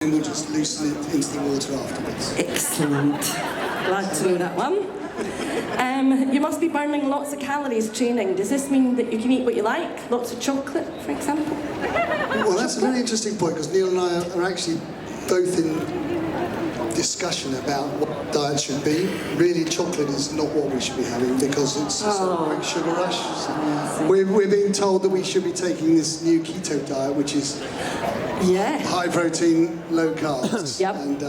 And we'll just loosen it into the water afterwards. Excellent. Glad to know that one. You must be burning lots of calories training. Does this mean that you can eat what you like? Lots of chocolate, for example? Well, that's a very interesting point, because Neil and I are actually both in discussion about what diet should be. Really, chocolate is not what we should be having, because it's a sort of quick sugar rush. We're being told that we should be taking this new keto diet, which is high protein, low carbs, and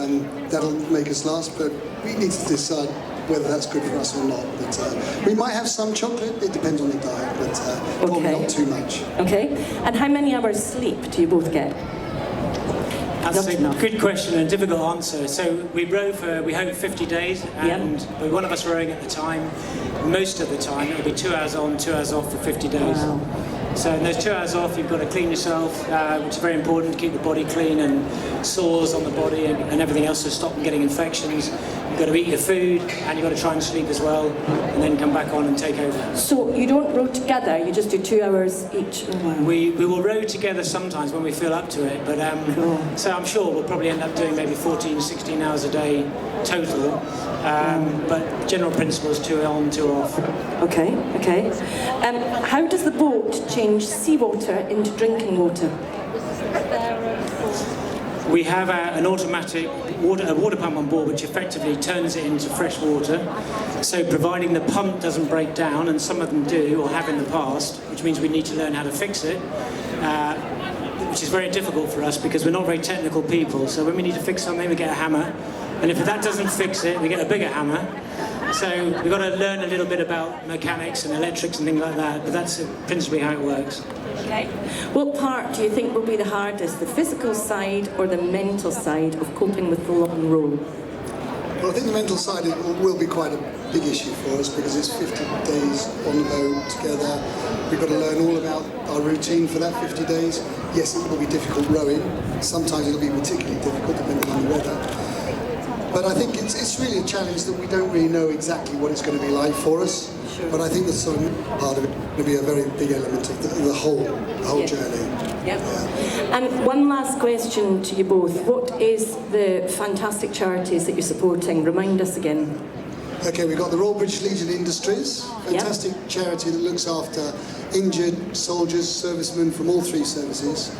that'll make us last, but we need to decide whether that's good for us or not. But we might have some chocolate, it depends on the diet, but probably not too much. Okay, and how many hours sleep do you both get? That's a good question and a difficult answer. So we row for, we hope, 50 days, and one of us rowing at the time. Most of the time, it'll be 2 hours on, 2 hours off for 50 days. Wow. So in those 2 hours off, you've got to clean yourself, which is very important to keep the body clean, and sores on the body and everything else to stop them getting infections. You've got to eat your food, and you've got to try and sleep as well, and then come back on and take over. So you don't row together, you just do 2 hours each? We will row together sometimes when we feel up to it, but so I'm sure we'll probably end up doing maybe 14, 16 hours a day total, but general principle is 2 on, 2 off. Okay, okay. How does the boat change seawater into drinking water? We have an automatic water pump on board, which effectively turns it into fresh water. So providing the pump doesn't break down, and some of them do, or have in the past, which means we need to learn how to fix it, which is very difficult for us because we're not very technical people. So when we need to fix something, we get a hammer, and if that doesn't fix it, we get a bigger hammer. So we've got to learn a little bit about mechanics and electrics and things like that, but that's principally how it works. Okay. What part do you think will be the hardest, the physical side or the mental side of coping with the long row? Well, I think the mental side will be quite a big issue for us, because it's 50 days on the boat together. We've got to learn all about our routine for that 50 days. Yes, it will be difficult rowing. Sometimes it'll be particularly difficult depending on the weather. But I think it's really a challenge that we don't really know exactly what it's going to be like for us. Sure. But I think the sort of part of it will be a very big element of the whole journey. Yep. Yeah. And one last question to you both. What is the fantastic charities that you're supporting? Remind us again. Okay, we've got the Royal British Legion Industries, fantastic charity that looks after injured soldiers, servicemen from all 3 services.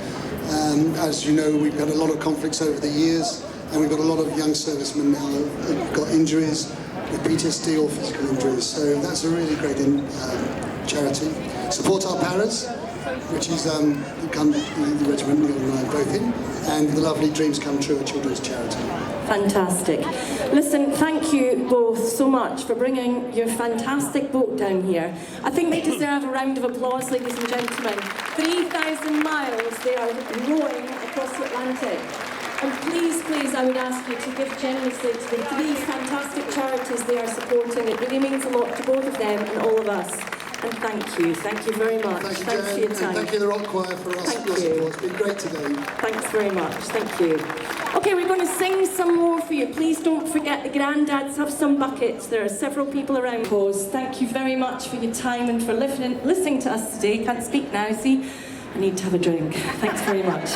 As you know, we've had a lot of conflicts over the years, and we've got a lot of young servicemen now who've got injuries with PTSD or physical injuries. So that's a really great charity. Support Our Paras, which is the regiment Neil and I are both in, and the lovely Dreams Come True, a children's charity. Fantastic. Listen, thank you both so much for bringing your fantastic boat down here. I think they deserve a round of applause, ladies and gentlemen. 3,000 miles they are rowing across the Atlantic. And please, please, I would ask you to give generously to the 3 fantastic charities they are supporting. It really means a lot to both of them and all of us. And thank you very much. Thank you, Thanks for your time. And thank you the Rockchoir for us. Thank you. It's been great today. Thanks very much, thank you. Okay, we're going to sing some more for you. Please don't forget the Granddads have some buckets. There are several people around. Thank you very much for your time and for listening to us today. Can't speak now, see? I need to have a drink. Thanks very much.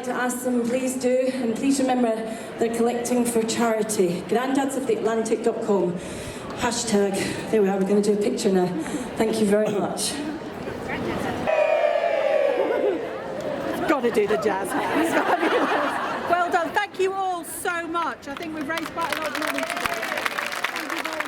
to ask them, please do. And please remember, they're collecting for charity. Grandadsoftheatlantic.com. Hashtag. There we are, we're going to do a picture now. Thank you very much. Got to do the jazz hands. Well done. Thank you all so much. I think we've raised quite a lot of money today. Thank you very much.